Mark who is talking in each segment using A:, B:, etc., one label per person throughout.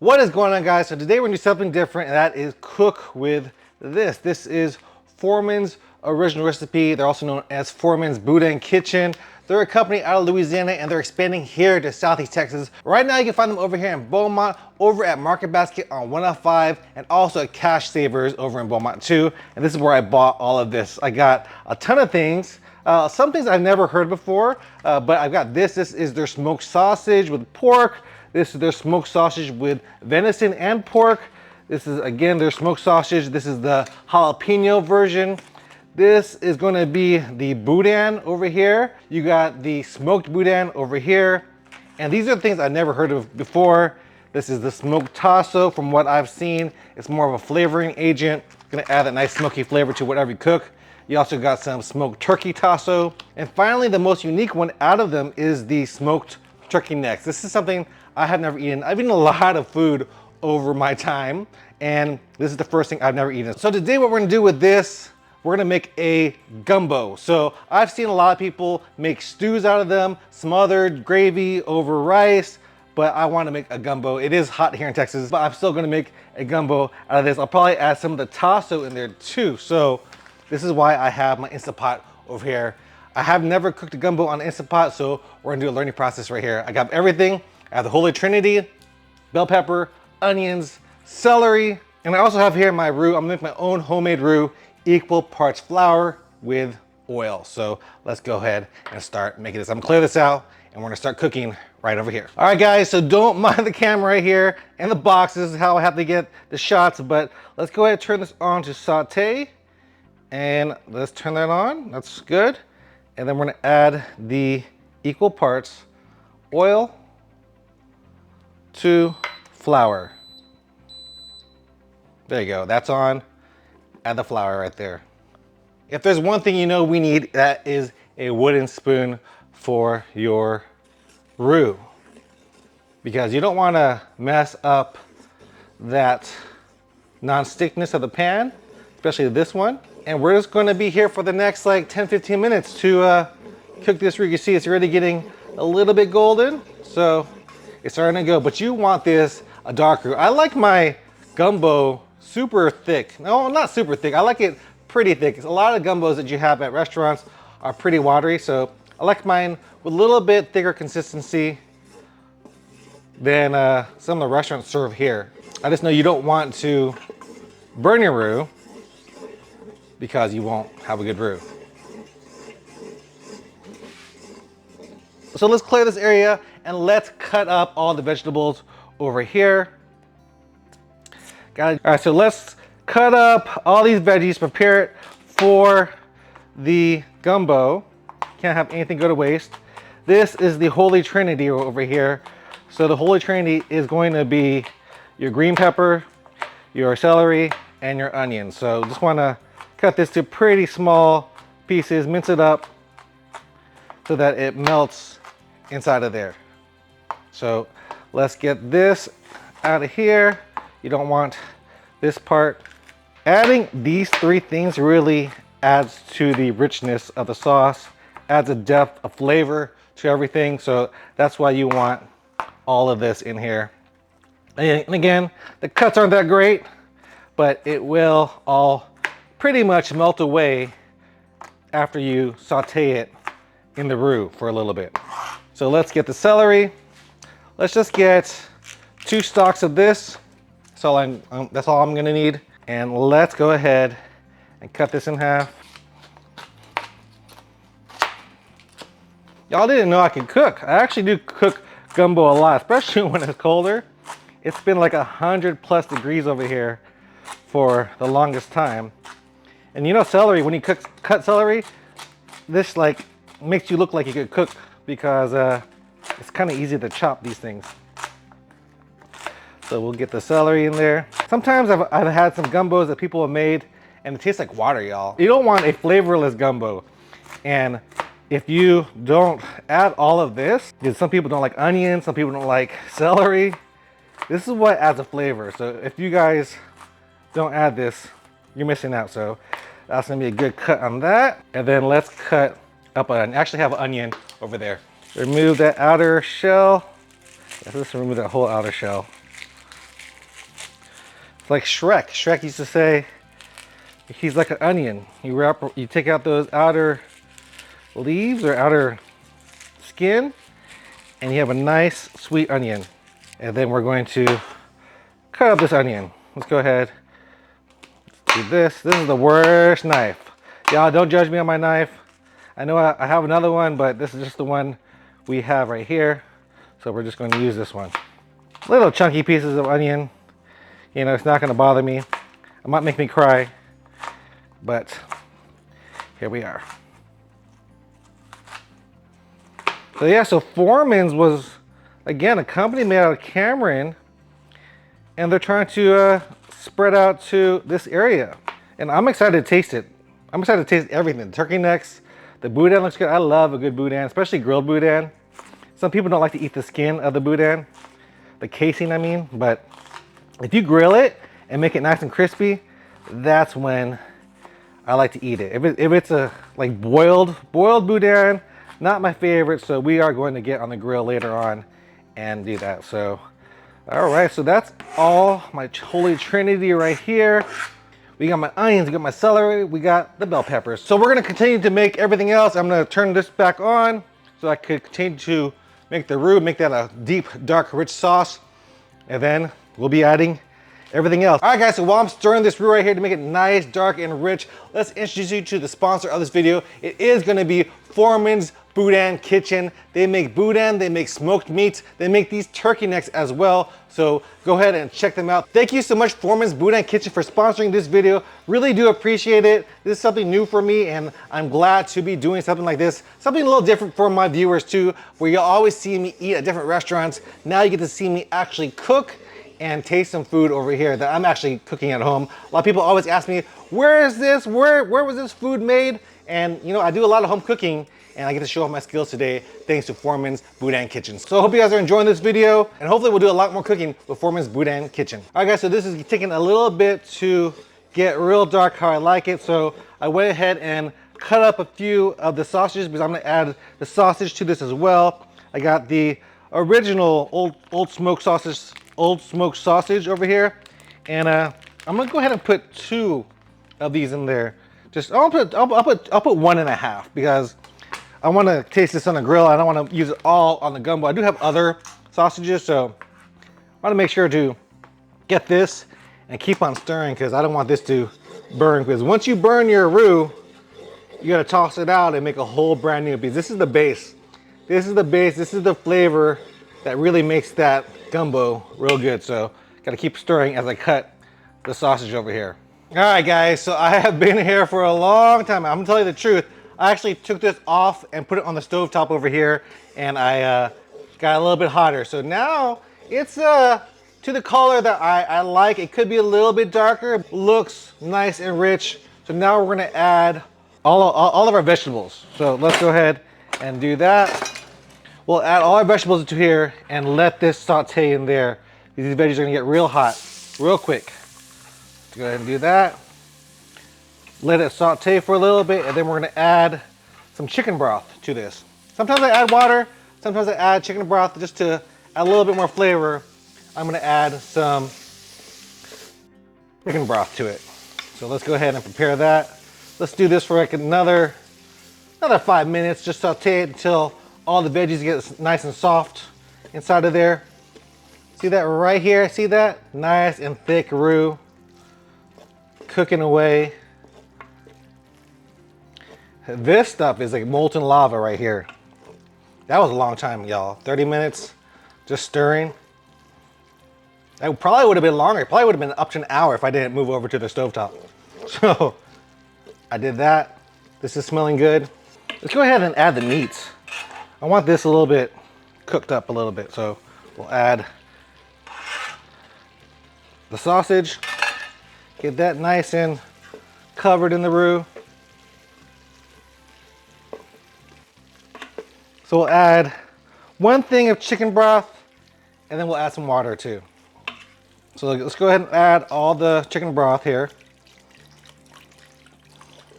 A: What is going on, guys? So today we're gonna do something different, and that is cook with this. This is Foreman's original recipe. They're also known as Foreman's Boudin Kitchen. They're a company out of Louisiana, and they're expanding here to Southeast Texas. Right now you can find them over here in Beaumont, over at Market Basket on 105, and also at Cash Savers over in Beaumont too. And this is where I bought all of this. I got a ton of things. Some things I've never heard before, but I've got this. This is their smoked sausage with pork. This is their smoked sausage with venison and pork. This is, again, their smoked sausage. This is the jalapeno version. This is going to be the Boudin over here. You got the smoked Boudin over here. And these are things I've never heard of before. This is the smoked tasso. From what I've seen, it's more of a flavoring agent. Gonna add that nice smoky flavor to whatever you cook. You also got some smoked turkey tasso. And finally, the most unique one out of them is the smoked turkey necks. This is something I have never eaten. I've eaten a lot of food over my time, and this is the first thing I've never eaten. So today what we're gonna do with this, we're gonna make a gumbo. So I've seen a lot of people make stews out of them, smothered gravy over rice, but I wanna make a gumbo. It is hot here in Texas, but I'm still gonna make a gumbo out of this. I'll probably add some of the tasso in there too. So this is why I have my Instant Pot over here. I have never cooked a gumbo on Instant Pot, so we're gonna do a learning process right here. I got everything. I have the Holy Trinity, bell pepper, onions, celery, and I also have here my roux. I'm gonna make my own homemade roux, equal parts flour with oil. So let's go ahead and start making this. I'm gonna clear this out and we're gonna start cooking right over here. All right, guys, so don't mind the camera right here and the box. This is how I have to get the shots, but let's go ahead and turn this on to saute. And let's turn that on, that's good. And then we're gonna add the equal parts oil to flour. There you go, that's on. Add the flour right there. If there's one thing you know we need, that is a wooden spoon for your roux. Because you don't wanna mess up that non-stickness of the pan, especially this one. And we're just gonna be here for the next like 10-15 minutes to cook this roux. You see it's already getting a little bit golden, so it's starting to go, but you want this a dark roux. I like my gumbo super thick. No, not super thick. I like it pretty thick. A lot of gumbos that you have at restaurants are pretty watery, so I like mine with a little bit thicker consistency than some of the restaurants serve here. I just know you don't want to burn your roux because you won't have a good roux. So let's clear this area and let's cut up all the vegetables over here. Got it. All right, so let's cut up all these veggies, prepare it for the gumbo. Can't have anything go to waste. This is the Holy Trinity over here. So the Holy Trinity is going to be your green pepper, your celery, and your onion. So just wanna cut this to pretty small pieces, mince it up so that it melts inside of there. So let's get this out of here. You don't want this part. Adding these three things really adds to the richness of the sauce, adds a depth of flavor to everything. So that's why you want all of this in here. And again, the cuts aren't that great, but it will all pretty much melt away after you saute it in the roux for a little bit. So let's get the celery. Let's just get 2 stalks of this. That's all I'm gonna need. And let's go ahead and cut this in half. Y'all didn't know I could cook. I actually do cook gumbo a lot, especially when it's colder. It's been like 100+ degrees over here for the longest time. And you know celery, when you cut celery, this like makes you look like you could cook because it's kind of easy to chop these things. So we'll get the celery in there. Sometimes I've had some gumbos that people have made and it tastes like water, y'all. You don't want a flavorless gumbo. And if you don't add all of this, because some people don't like onions, some people don't like celery, this is what adds a flavor. So if you guys don't add this, you're missing out. So that's gonna be a good cut on that. And then let's cut up I actually have an onion over there. Remove that outer shell. Let's remove that whole outer shell. It's like Shrek. Shrek used to say he's like an onion. You take out those outer leaves or outer skin, and you have a nice sweet onion. And then we're going to cut up this onion. Let's go ahead. Let's do this. This is the worst knife. Y'all don't judge me on my knife. I know I have another one, but this is just the one we have right here. So we're just going to use this one. Little chunky pieces of onion. You know, it's not going to bother me. It might make me cry, but here we are. So yeah, so Foreman's was, again, a company made out of Cameron, and they're trying to spread out to this area. And I'm excited to taste it. I'm excited to taste everything. The turkey necks, the boudin looks good. I love a good boudin, especially grilled boudin. Some people don't like to eat the skin of the boudin, the casing I mean, but if you grill it and make it nice and crispy, that's when I like to eat it. If it's a like boiled boudin, not my favorite, so we are going to get on the grill later on and do that. So, all right, so that's all my holy trinity right here. We got my onions, we got my celery, we got the bell peppers. So we're gonna continue to make everything else. I'm gonna turn this back on so I could continue to make the roux, make that a deep, dark, rich sauce. And then we'll be adding everything else. All right, guys, so while I'm stirring this roux right here to make it nice, dark, and rich, let's introduce you to the sponsor of this video. It is gonna be Foreman's Boudin Kitchen. They make boudin, they make smoked meats, they make these turkey necks as well. So go ahead and check them out. Thank you so much, Foreman's Boudin Kitchen, for sponsoring this video. Really do appreciate it. This is something new for me, and I'm glad to be doing something like this. Something a little different for my viewers too, where you always see me eat at different restaurants. Now you get to see me actually cook and taste some food over here that I'm actually cooking at home. A lot of people always ask me, where is this? Where was this food made? And you know, I do a lot of home cooking, and I get to show off my skills today thanks to Foreman's Boudin Kitchen. So I hope you guys are enjoying this video, and hopefully we'll do a lot more cooking with Foreman's Boudin Kitchen. All right, guys, so this is taking a little bit to get real dark how I like it. So I went ahead and cut up a few of the sausages because I'm gonna add the sausage to this as well. I got the original old smoked sausage over here, and I'm gonna go ahead and put 2 of these in there. I'll put 1.5 because I want to taste this on the grill. I don't want to use it all on the gumbo. I do have other sausages, so I want to make sure to get this and keep on stirring because I don't want this to burn. Because once you burn your roux, you got to toss it out and make a whole brand new piece. This is the base. This is the base. This is the flavor that really makes that gumbo real good. So got to keep stirring as I cut the sausage over here. All right, guys, so I have been here for a long time. I'm gonna tell you the truth. I actually took this off and put it on the stovetop over here, and I got a little bit hotter. So now it's to the color that I like. It could be a little bit darker. Looks nice and rich. So now we're gonna add all of our vegetables. So let's go ahead and do that. We'll add all our vegetables into here and let this saute in there. These veggies are gonna get real hot, real quick. Go ahead and do that. Let it saute for a little bit, and then we're gonna add some chicken broth to this. Sometimes I add water, sometimes I add chicken broth just to add a little bit more flavor. I'm gonna add some chicken broth to it. So let's go ahead and prepare that. Let's do this for like another 5 minutes. Just saute it until all the veggies get nice and soft inside of there. See that right here? See that? Nice and thick roux. Cooking away. This stuff is like molten lava right here. That was a long time, y'all. 30 minutes just stirring. That probably would have been longer. It probably would have been up to an hour if I didn't move over to the stovetop. So I did that. This is smelling good. Let's go ahead and add the meats. I want this a little bit cooked up a little bit. So we'll add the sausage. Get that nice and covered in the roux. So we'll add 1 thing of chicken broth, and then we'll add some water too. So let's go ahead and add all the chicken broth here.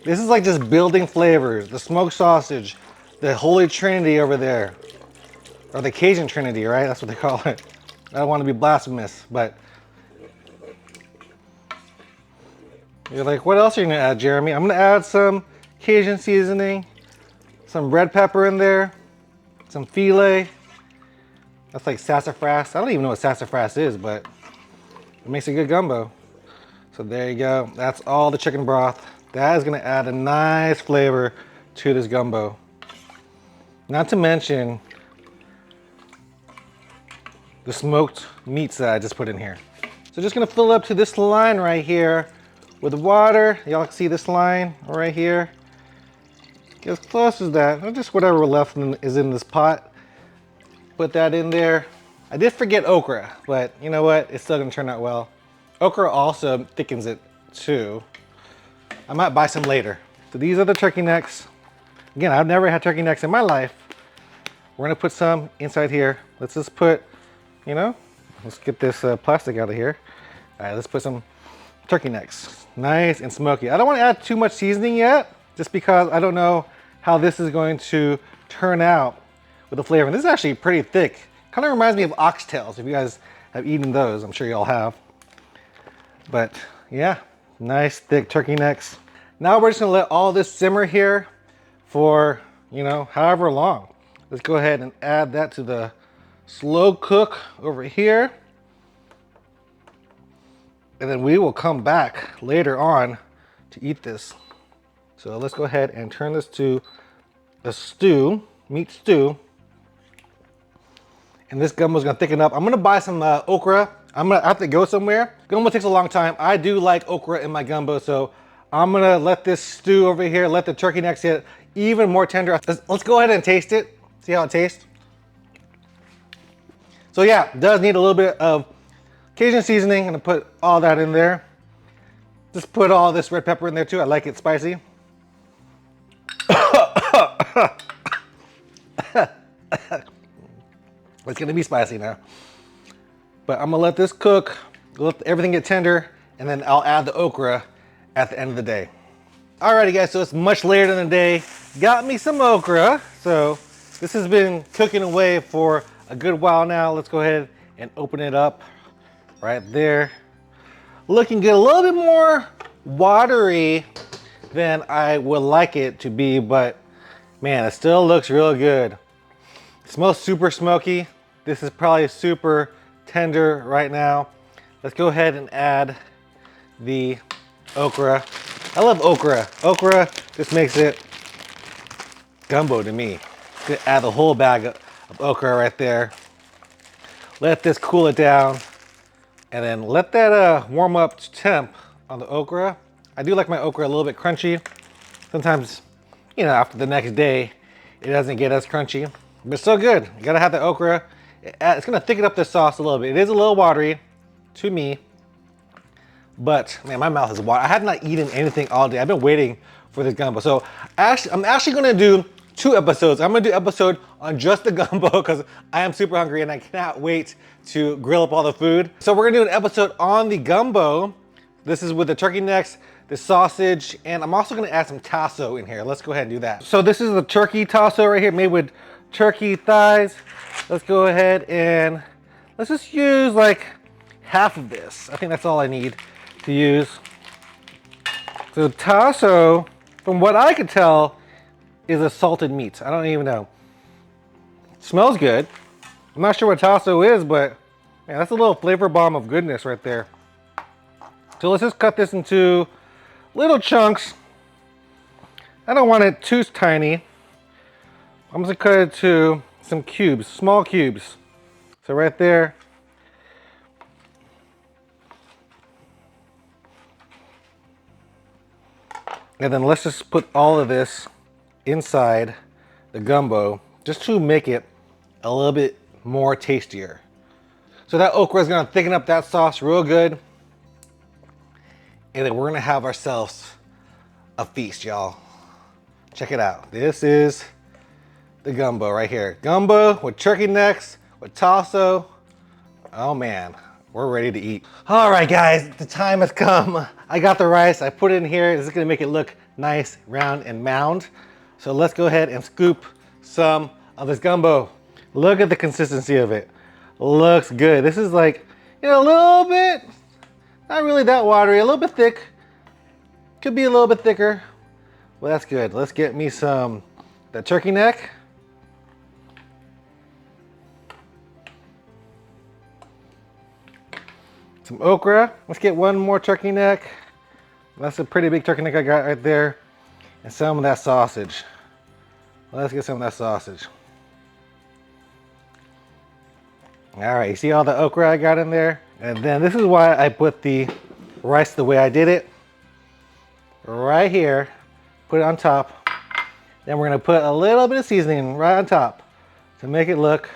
A: This is like just building flavors. The smoked sausage, the holy trinity over there, or the Cajun trinity, right? That's what they call it. I don't want to be blasphemous, but You're like, what else are you gonna add, Jeremy? I'm gonna add some Cajun seasoning, some red pepper in there, some filet. That's like sassafras. I don't even know what sassafras is, but it makes a good gumbo. So there you go. That's all the chicken broth. That is gonna add a nice flavor to this gumbo. Not to mention the smoked meats that I just put in here. So just gonna fill up to this line right here with water. Y'all can see this line right here. Get as close as that, or just whatever left is in this pot. Put that in there. I did forget okra, but you know what? It's still gonna turn out well. Okra also thickens it too. I might buy some later. So these are the turkey necks. Again, I've never had turkey necks in my life. We're gonna put some inside here. Let's just put, you know, let's get this plastic out of here. All right, let's put some turkey necks. Nice and smoky. I don't wanna add too much seasoning yet, just because I don't know how this is going to turn out with the flavor. And this is actually pretty thick. Kind of reminds me of oxtails, if you guys have eaten those. I'm sure y'all have. But yeah, nice thick turkey necks. Now we're just gonna let all this simmer here for, you know, however long. Let's go ahead and add that to the slow cook over here. And then we will come back later on to eat this. So let's go ahead and turn this to a stew, meat stew. And this gumbo's gonna thicken up. I'm gonna buy some okra. I'm gonna have to go somewhere. Gumbo takes a long time. I do like okra in my gumbo, so I'm gonna let this stew over here, let the turkey necks get even more tender. Let's go ahead and taste it, see how it tastes. So yeah, it does need a little bit of Cajun seasoning. I'm gonna put all that in there. Just put all this red pepper in there too. I like it spicy. It's gonna be spicy now. But I'm gonna let this cook, let everything get tender, and then I'll add the okra at the end of the day. Alrighty guys, so it's much later in the day. Got me some okra. So this has been cooking away for a good while now. Let's go ahead and open it up right there. Looking good, a little bit more watery than I would like it to be, but man, it still looks real good. It smells super smoky. This is probably super tender right now. Let's go ahead and add the okra. I love okra. Okra just makes it gumbo to me. Gonna add the whole bag of okra right there. Let this cool it down, and then let that warm up to temp on the okra. I do like my okra a little bit crunchy. Sometimes, you know, after the next day, it doesn't get as crunchy, but it's still good. You gotta have the okra. It's gonna thicken up the sauce a little bit. It is a little watery to me, but man, my mouth is watery. I have not eaten anything all day. I've been waiting for this gumbo. So I'm actually gonna do 2 episodes. I'm gonna do an episode on just the gumbo because I am super hungry and I cannot wait to grill up all the food. So we're gonna do an episode on the gumbo. This is with the turkey necks, the sausage, and I'm also gonna add some tasso in here. Let's go ahead and do that. So this is the turkey tasso right here, made with turkey thighs. Let's go ahead and let's just use like half of this. I think that's all I need to use. So tasso, from what I could tell, is a salted meat. I don't even know. It smells good. I'm not sure what tasso is, but man, that's a little flavor bomb of goodness right there. So let's just cut this into little chunks. I don't want it too tiny. I'm just gonna cut it to some cubes, small cubes. So right there. And then let's just put all of this inside the gumbo just to make it a little bit more tastier. So that okra is gonna thicken up that sauce real good. And then we're gonna have ourselves a feast, y'all. Check it out. This is the gumbo right here. Gumbo with turkey necks, with tasso. Oh man, we're ready to eat. All right guys, the time has come. I got the rice, I put it in here. This is gonna make it look nice, round, and mound. So let's go ahead and scoop some of this gumbo. Look at the consistency of it. Looks good. This is like, you know, a little bit, not really that watery, a little bit thick. Could be a little bit thicker. Well, that's good. Let's get me the turkey neck. Some okra. Let's get one more turkey neck. That's a pretty big turkey neck I got right there. And some of that sausage. Let's get some of that sausage. All right, you see all the okra I got in there? And then this is why I put the rice the way I did it. Right here, put it on top. Then we're gonna put a little bit of seasoning right on top to make it look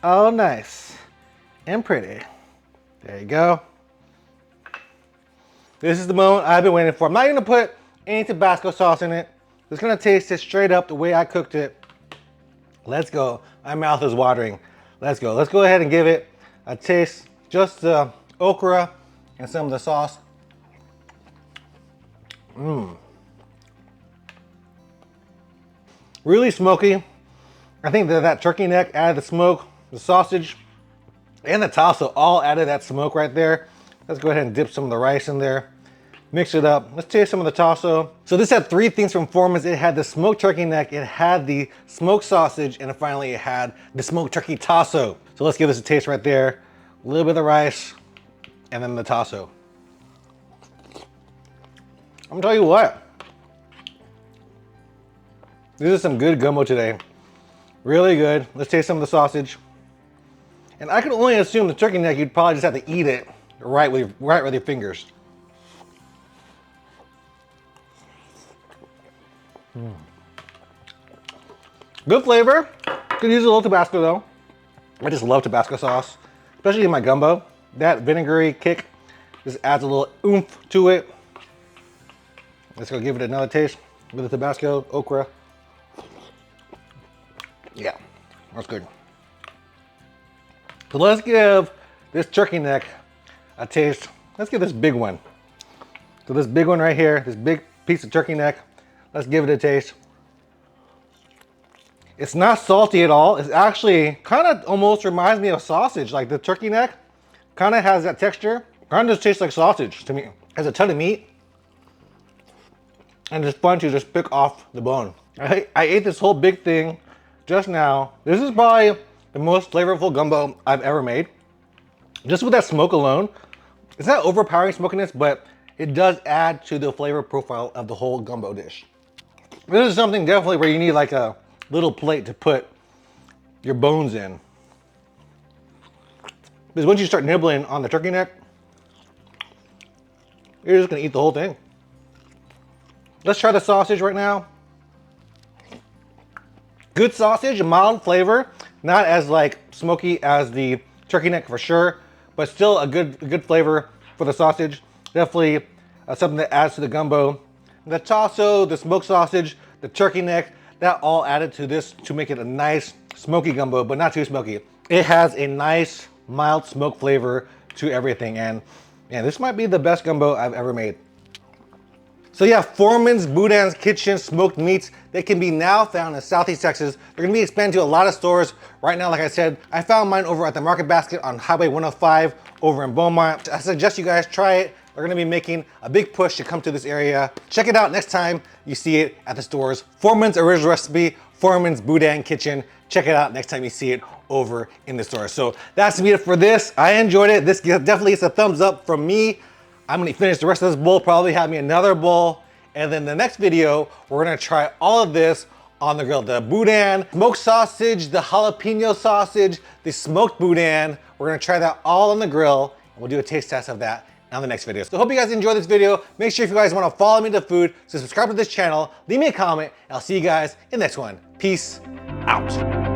A: all nice and pretty. There you go. This is the moment I've been waiting for. I'm not gonna put any Tabasco sauce in it. Just gonna taste it straight up the way I cooked it. Let's go. My mouth is watering. Let's go. Let's go ahead and give it a taste. Just the okra and some of the sauce. Really smoky. I think that turkey neck added the smoke, the sausage, and the tasso all added that smoke right there. Let's go ahead and dip some of the rice in there. Mix it up. Let's taste some of the tasso. So this had three things from Foreman's. It had the smoked turkey neck, it had the smoked sausage, and finally it had the smoked turkey tasso. So let's give this a taste right there. A little bit of the rice, and then the tasso. I'm gonna tell you what. This is some good gumbo today. Really good. Let's taste some of the sausage. And I could only assume the turkey neck, you'd probably just have to eat it right with your fingers. Good flavor. Could use a little Tabasco though. I just love Tabasco sauce, especially in my gumbo. That vinegary kick just adds a little oomph to it. Let's go give it another taste with the Tabasco, okra. Yeah, that's good. So let's give this turkey neck a taste. Let's give this big one. So this big one right here, this big piece of turkey neck, let's give it a taste. It's not salty at all. It's actually kind of almost reminds me of sausage. Like the turkey neck kind of has that texture. Kind of just tastes like sausage to me. It has a ton of meat. And it's fun to just pick off the bone. I ate this whole big thing just now. This is probably the most flavorful gumbo I've ever made. Just with that smoke alone. It's not overpowering smokiness, but it does add to the flavor profile of the whole gumbo dish. This is something definitely where you need like a little plate to put your bones in. Because once you start nibbling on the turkey neck, you're just gonna eat the whole thing. Let's try the sausage right now. Good sausage, a mild flavor, not as like smoky as the turkey neck for sure, but still a good flavor for the sausage. Definitely something that adds to the gumbo. The tasso, the smoked sausage, the turkey neck, that all added to this to make it a nice smoky gumbo, but not too smoky. It has a nice mild smoke flavor to everything, and this might be the best gumbo I've ever made. So yeah, Foreman's Boudin's Kitchen smoked meats. They can be now found in Southeast Texas. They're gonna be expanded to a lot of stores. Right now, like I said, I found mine over at the Market Basket on Highway 105 over in Beaumont. I suggest you guys try it. They're gonna be making a big push to come to this area. Check it out next time you see it at the stores. Foreman's Original Recipe, Foreman's Boudin Kitchen. Check it out next time you see it over in the store. So that's it for this. I enjoyed it. This definitely gets a thumbs up from me. I'm gonna finish the rest of this bowl, probably have me another bowl. And then the next video, we're gonna try all of this on the grill. The Boudin, smoked sausage, the jalapeno sausage, the smoked Boudin. We're gonna try that all on the grill. And we'll do a taste test of that on the next video. So hope you guys enjoyed this video. Make sure if you guys wanna follow me to food, so subscribe to this channel, leave me a comment, and I'll see you guys in the next one. Peace out.